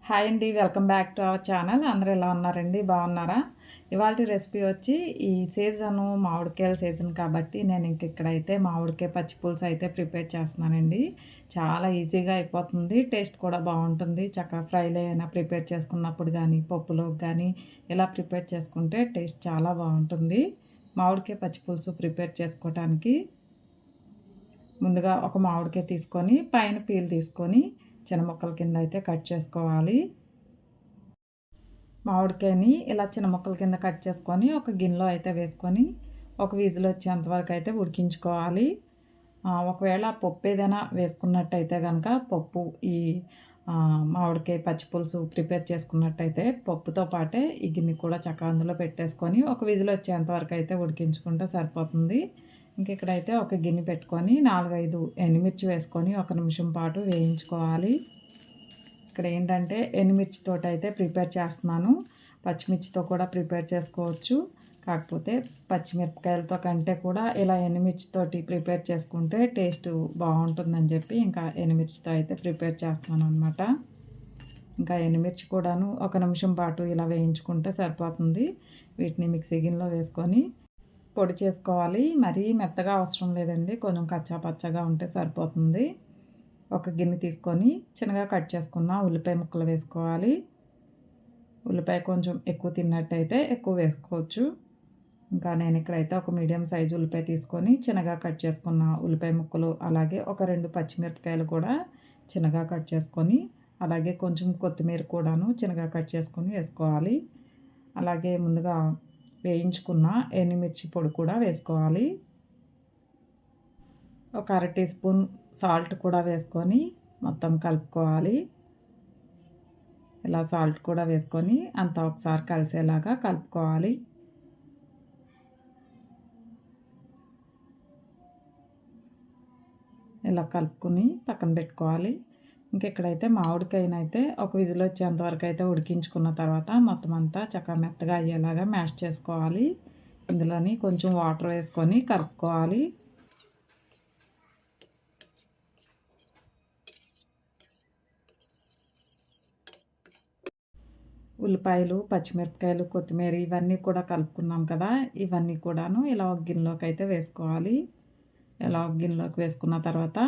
Hi అండి. Welcome back to our channel. అందరూ ఎలా ఉన్నారండి? బాగున్నారా? ఇవాల్టి రెసిపీ వచ్చి ఈ సీజను మామిడికాయల సీజన్ కాబట్టి నేను ఇక్కడైతే మామిడికాయ పచ్చి పులుసు అయితే ప్రిపేర్ చేస్తున్నానండి. చాలా ఈజీగా అయిపోతుంది. టేస్ట్ కూడా బాగుంటుంది. చక్కగా ఫ్రైలో అయినా ప్రిపేర్ చేసుకున్నప్పుడు కానీ, పప్పులోకి కానీ ఇలా ప్రిపేర్ చేసుకుంటే టేస్ట్ చాలా బాగుంటుంది. మామిడికాయ పచ్చి పులుసు ప్రిపేర్ చేసుకోవటానికి ముందుగా ఒక మామిడికాయ తీసుకొని పైన పీల్ తీసుకొని చిన్న ముక్కల కింద అయితే కట్ చేసుకోవాలి. మామిడికాయని ఇలా చిన్న ముక్కల కింద కట్ చేసుకొని ఒక గిన్నెలో అయితే వేసుకొని ఒక విజిల్ వచ్చేంత వరకు అయితే ఉడికించుకోవాలి. ఒకవేళ పప్పు ఏదైనా వేసుకున్నట్టయితే కనుక పప్పు ఈ మామిడికాయ పచ్చి పులుసు ప్రిపేర్ చేసుకున్నట్టయితే పప్పుతో పాటే ఈ గిన్నె కూడా చక్కగా అందులో పెట్టేసుకొని ఒక విజిల్ వచ్చేంత వరకు అయితే ఉడికించుకుంటే సరిపోతుంది. ఇక్కడైతే ఒక గిన్నె పెట్టుకొని 4-5 ఎండుమిర్చి వేసుకొని 1 నిమిషం పాటు వేయించుకోవాలి. ఇక్కడ ఏంటంటే ఎండుమిర్చితోటి అయితే ప్రిపేర్ చేస్తున్నాను. పచ్చిమిర్చితో కూడా ప్రిపేర్ చేసుకోవచ్చు. కాకపోతే పచ్చిమిరపకాయలతో కంటే కూడా ఇలా ఎండుమిర్చితోటి ప్రిపేర్ చేసుకుంటే టేస్ట్ బాగుంటుందని చెప్పి ఇంకా ఎండుమిర్చితో అయితే ప్రిపేర్ చేస్తున్నాను అనమాట. ఇంకా ఎండుమిర్చి కూడాను 1 నిమిషం పాటు ఇలా వేయించుకుంటే సరిపోతుంది. వీటిని మిక్సీ గిన్నెలో వేసుకొని పొడి చేసుకోవాలి. మరీ మెత్తగా అవసరం లేదండి. కొంచెం కచ్చా పచ్చగా ఉంటే సరిపోతుంది. ఒక గిన్నె తీసుకొని చిన్నగా కట్ చేసుకున్న ఉల్లిపాయ ముక్కలు వేసుకోవాలి. ఉల్లిపాయ కొంచెం ఎక్కువ తిన్నట్టయితే ఎక్కువ వేసుకోవచ్చు. ఇంకా నేను ఇక్కడైతే ఒక మీడియం సైజు ఉల్లిపాయ తీసుకొని చిన్నగా కట్ చేసుకున్న ఉల్లిపాయ ముక్కలు, అలాగే ఒక 2 పచ్చిమిరపకాయలు కూడా చిన్నగా కట్ చేసుకొని, అలాగే కొంచెం కొత్తిమీర కూడాను చిన్నగా కట్ చేసుకొని వేసుకోవాలి. అలాగే ముందుగా వేయించుకున్న ఎండుమిర్చి పొడి కూడా వేసుకోవాలి. ఒక 1/2 టీ స్పూన్ సాల్ట్ కూడా వేసుకొని మొత్తం కలుపుకోవాలి. ఇలా సాల్ట్ కూడా వేసుకొని అంతా ఒకసారి కలిసేలాగా కలుపుకోవాలి. ఇలా కలుపుకొని పక్కన పెట్టుకోవాలి. ఇక్కడైతే మామిడికాయనైతే ఒక విజిల్ వచ్చేంత వరకు అయితే ఉడికించుకున్న తర్వాత మొత్తం అంతా చక్కగా మెత్తగా అయ్యేలాగా మ్యాష్ చేసుకోవాలి. ఇందులోని కొంచెం వాటర్ వేసుకొని కలుపుకోవాలి. ఉల్లిపాయలు, పచ్చిమిరపకాయలు, కొత్తిమీర ఇవన్నీ కూడా కలుపుకున్నాం కదా! ఇవన్నీ కూడాను ఇలా ఒక గిన్నెలోకి అయితే వేసుకోవాలి. ఇలా ఒక గిన్నెలోకి వేసుకున్న తర్వాత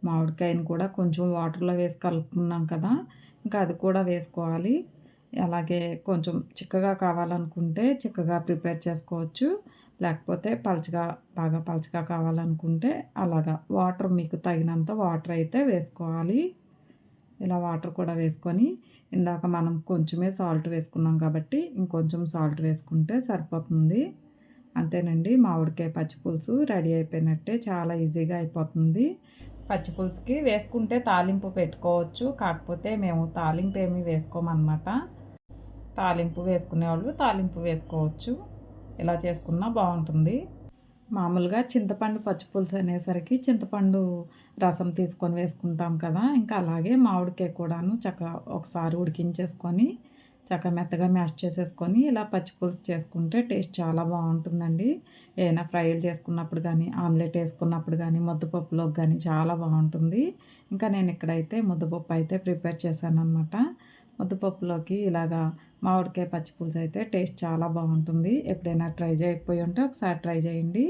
మామిడికాయని కూడా కొంచెం వాటర్లో వేసి కలుపుకున్నాం కదా! ఇంకా అది కూడా వేసుకోవాలి. అలాగే కొంచెం చిక్కగా కావాలనుకుంటే చిక్కగా ప్రిపేర్ చేసుకోవచ్చు. లేకపోతే బాగా పలచగా కావాలనుకుంటే అలాగా వాటర్ మీకు తగినంత వాటర్ అయితే వేసుకోవాలి. ఇలా వాటర్ కూడా వేసుకొని ఇందాక మనం కొంచెమే సాల్ట్ వేసుకున్నాం కాబట్టి ఇంకొంచెం సాల్ట్ వేసుకుంటే సరిపోతుంది. అంతేనండి, మామిడికాయ పచ్చి పులుసు రెడీ అయిపోయినట్టే. చాలా ఈజీగా అయిపోతుంది. పచ్చి పులుసుకి వేసుకుంటే తాలింపు పెట్టుకోవచ్చు. కాకపోతే మేము తాలింపు ఏమీ వేసుకోమన్నమాట. తాలింపు వేసుకునేవాళ్ళు తాలింపు వేసుకోవచ్చు. ఇలా చేసుకున్నా బాగుంటుంది. మామూలుగా చింతపండు పచ్చి పులుసు అనేసరికి చింతపండు రసం తీసుకొని వేసుకుంటాం కదా! ఇంకా అలాగే మామిడికాయ కూడాను చక్కగా ఒకసారి ఉడికించేసుకొని చక్కగా మెత్తగా మ్యాష్ చేసేసుకొని ఇలా పచ్చి పులుసు చేసుకుంటే టేస్ట్ చాలా బాగుంటుందండి. ఏదైనా ఫ్రైలు చేసుకున్నప్పుడు కానీ, ఆమ్లెట్ వేసుకున్నప్పుడు కానీ, ముద్దపప్పులోకి కానీ చాలా బాగుంటుంది. ఇంకా నేను ఇక్కడైతే ముద్దపప్పు అయితే ప్రిపేర్ చేశాననమాట. ముద్దపప్పులోకి ఇలాగా మామిడికాయ పచ్చి పులుసు అయితే టేస్ట్ చాలా బాగుంటుంది. ఎప్పుడైనా ట్రై చేయకపోయి ఉంటే ఒకసారి ట్రై చేయండి.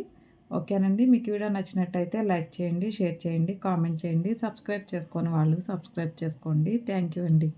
ఓకేనండి, మీకు వీడియో నచ్చినట్టయితే లైక్ చేయండి, షేర్ చేయండి, కామెంట్ చేయండి. సబ్స్క్రైబ్ చేసుకోని వాళ్ళు సబ్స్క్రైబ్ చేసుకోండి. థ్యాంక్ యూ అండి.